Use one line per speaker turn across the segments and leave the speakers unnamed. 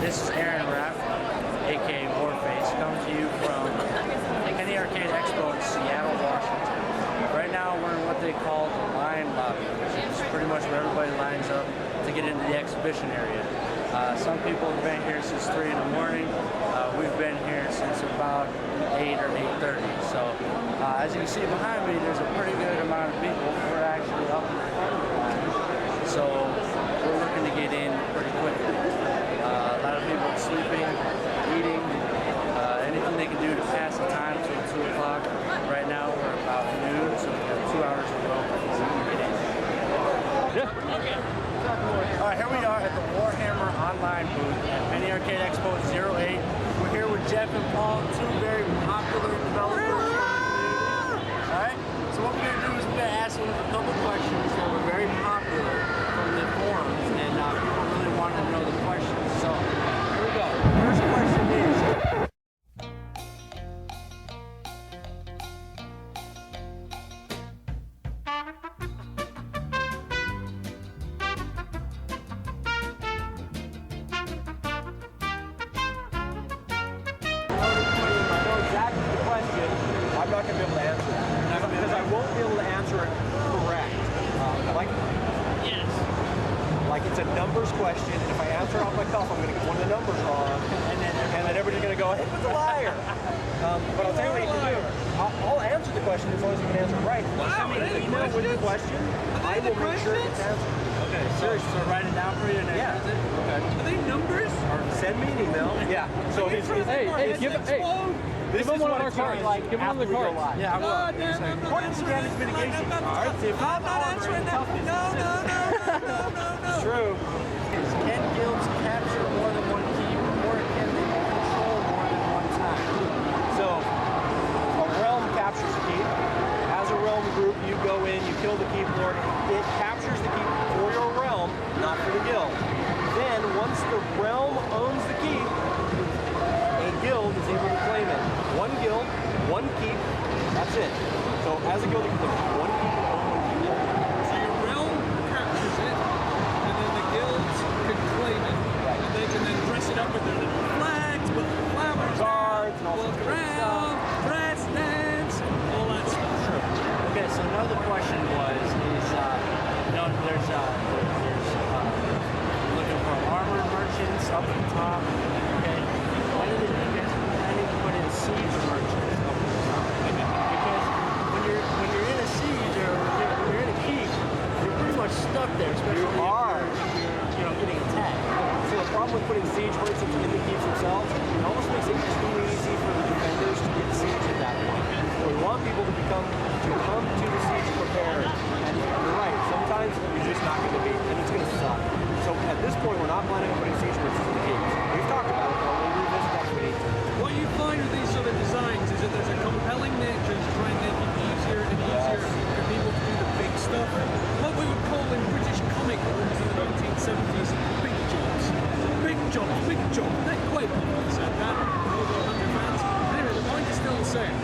This is Aaron Raff, aka Warface, coming to you from Penny Arcade Expo in Seattle, Washington. Right now we're in what they call the line lobby, which is pretty much where everybody lines up to get into the exhibition area. Some people have been here since 3 in the morning. We've been here since about 8 or 8:30. So as you can see behind me, there's a pretty good amount of people. We're actually up in the front of the line. So we're looking to get in pretty quickly. A lot of people are sleeping, eating, anything they can do to pass the time till 2 o'clock. Right now we're about noon, so we've got 2 hours to go before we can get in. Yeah. Okay. Alright, here we are at the Warhammer online booth at Penny Arcade Expo 08. We're here with Jeff and Paul, two very popular developers from the community. Alright, so what we're going to do is we're going to ask them a couple questions that were very popular from the forums, and people really wanted to know the questions. So, here we go. First question is...
I'm not going to be able to answer it because I won't be able to answer it correct.
Yes.
Like it's a numbers question, and if I answer it off my cuff, I'm going to get one of the numbers wrong, and then everybody's going to go, "Hey, what's a liar?" But I'll tell you what you can do. I'll answer the question as long as you can answer it right.
Wow,
send me an email with the question. I will make sure it's answered.
Okay, seriously, so write it down for you. And
yeah.
Okay.
Are they numbers?
Or send me an email. Yeah. So
hey, give him one of our cards. Give him one of the cards.
Yeah, I will.
According to damage mitigation cards, if
I'm not answering that. No.
It's true.
Can guilds capture more than one keep, or can they control more than one time?
So, a realm captures a keep. As a realm group, you go in, you kill the keep lord. It captures the keep for your realm, not for the guild. Then, once the realm owns the keep, a guild is able to claim it. One guild, one keep, that's it. So as a guild, you can claim one keep and own one keep.
So your realm captures it, and then the guilds can claim it.
Right.
And they can then dress it up with their little flags, put the flowers
Cards, and all
walk
sorts of
around, dress, dance, all that stuff.
Sure. Okay, so another question was, there's looking for armor merchants up at the top. Okay. Why did you guys planning to put in siege merchants up at the top? Because when you're in a siege or when you're in a keep, you're pretty much stuck there, especially if you're getting attacked.
So the problem with putting siege merchants in the keeps themselves, it almost makes it too easy for the defenders to get siege at that point. So we want people to come to the siege prepared. And you're right, sometimes you're just not going to be, and it's going to suck. So at this point, we're not planning on putting siege merchants in the keeps. We've talked about it, but we'll revisit that when we need to.
What you find with these sort of designs is that there's a compelling nature to try and make it easier and easier for people to do the big stuff. What we would call in British comic books in the 1970s, big jobs. Big jobs, big jobs. They're quite popular, said that. Over 100 fans. Anyway, the point is still the same.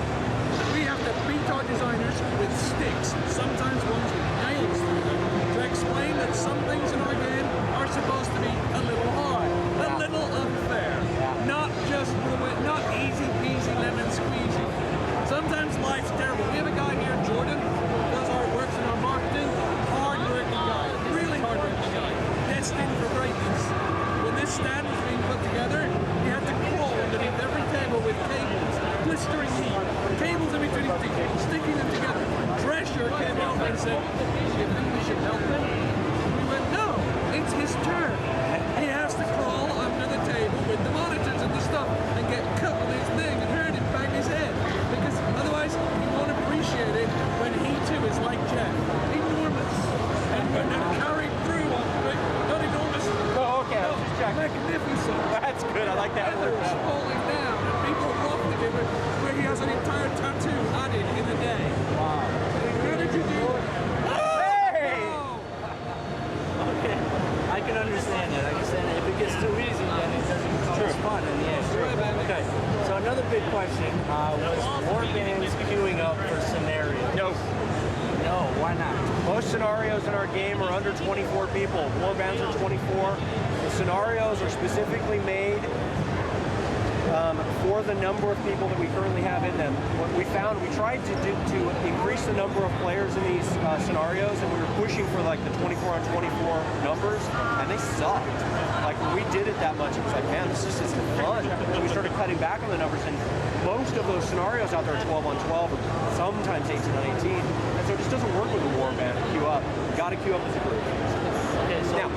We have to beat our designers with sticks, sometimes ones with nails through them, to explain that some things in our game are supposed to be a little hard, a little unfair, not just not easy peasy lemon squeezy. Sometimes life's terrible. We have a guy here, Jordan, who does our works in our marketing, hard-working guy, really hard-working guy, destined for greatness. When this stand was being put together, he had to crawl underneath every table with cables, blistering heat, cables in between his teeth, sticking them together. Drescher came over and said, "Do you think we should help him?" We went, "No, it's his turn. He has to crawl under the table with the monitors and the stuff and get cut on his thing and hurt him, bang his head. Because otherwise he won't appreciate it when he too is like Jeff. Enormous. And when they're carried through on not enormous.
Oh, okay, I was just checking.
Magnificent.
That's good, I like that word.
Feathers falling down and people laughing at him where he has an entire tattoo added in a day.
Wow.
How did you do it?
Hey!
Okay, I can understand that. I can understand that. If it gets too easy, then it doesn't become as fun in the end. Okay, so another big question was war bands queuing up for scenarios. No, why not?
Most scenarios in our game are under 24 people. Warbands are 24. The scenarios are specifically made for the number of people that we currently have in them. What we found, we tried to increase the number of players in these scenarios, and we were pushing for like the 24 on 24 numbers, and they sucked. Like when we did it that much, it was like, man, this just isn't fun. So we started cutting back on the numbers, and most of those scenarios out there are 12 on 12, or sometimes 18 on 18, and so it just doesn't work with a warband to queue up. You got to queue up as a group.
Okay, so
Now,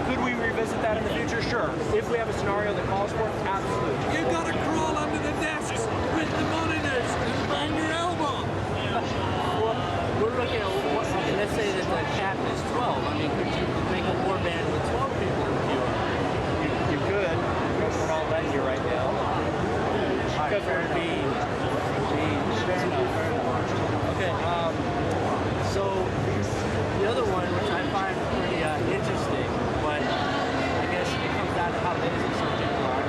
could we revisit that in the future? Sure. If we have a scenario that calls for it, absolutely.
You gotta crawl under the desks with the monitors and bang your elbow.
well, we're looking at let's say that the cap is 12. I mean, could you make a warband with 12 people in queue?
You could. We're not letting you right now.
Because we're being fair enough. Okay. So the other one, which I find pretty interesting, but I guess it comes down to how busy some people are.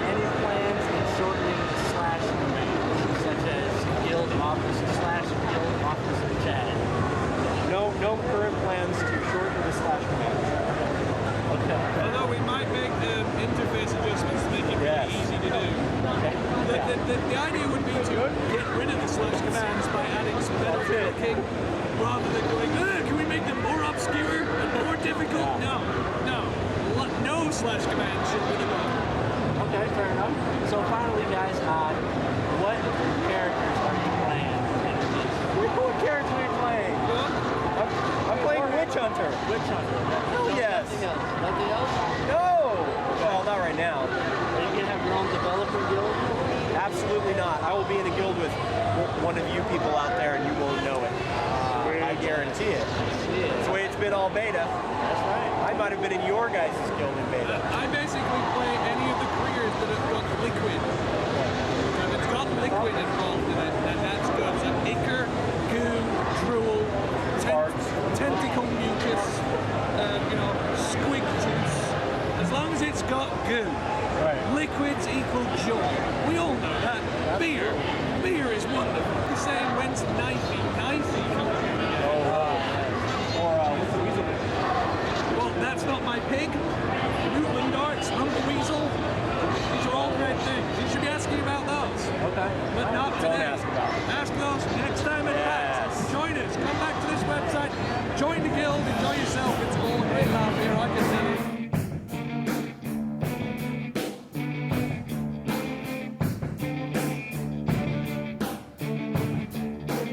Any plans in shortening / commands, such as guild office / guild office chat?
No current plans to shorten the / commands.
Okay.
Although we might make interface adjustments to make it really easy to do. The idea would be to get rid of the / commands by adding some better cooking, rather than going, can we make them more obscure and more difficult? No. No / commands should be the goal.
Okay, fair enough. So finally, guys, what characters are you playing in this?
What character are you playing? I'm playing Witch Hunter.
Witch Hunter.
Oh, yes.
Nothing else. Nothing else?
No! Well, not right now.
Are you gonna have your own developer guild?
Absolutely not. I will be in a guild with one of you people out there, and you won't know it. I guarantee it. That's the way it's been all beta.
That's right.
I might have been in your guys' guild in beta.
I basically play any of the careers that have got liquid. If it's got liquid involved in it, then that's good. So ichor, goo, drool, tentacle mucus, squig juice. As long as it's got goo.
Right.
Liquids equal joy. We all know that. Beer is wonderful. The same when's knifey comes from.
Or what's the reason?
Well, that's not my pig.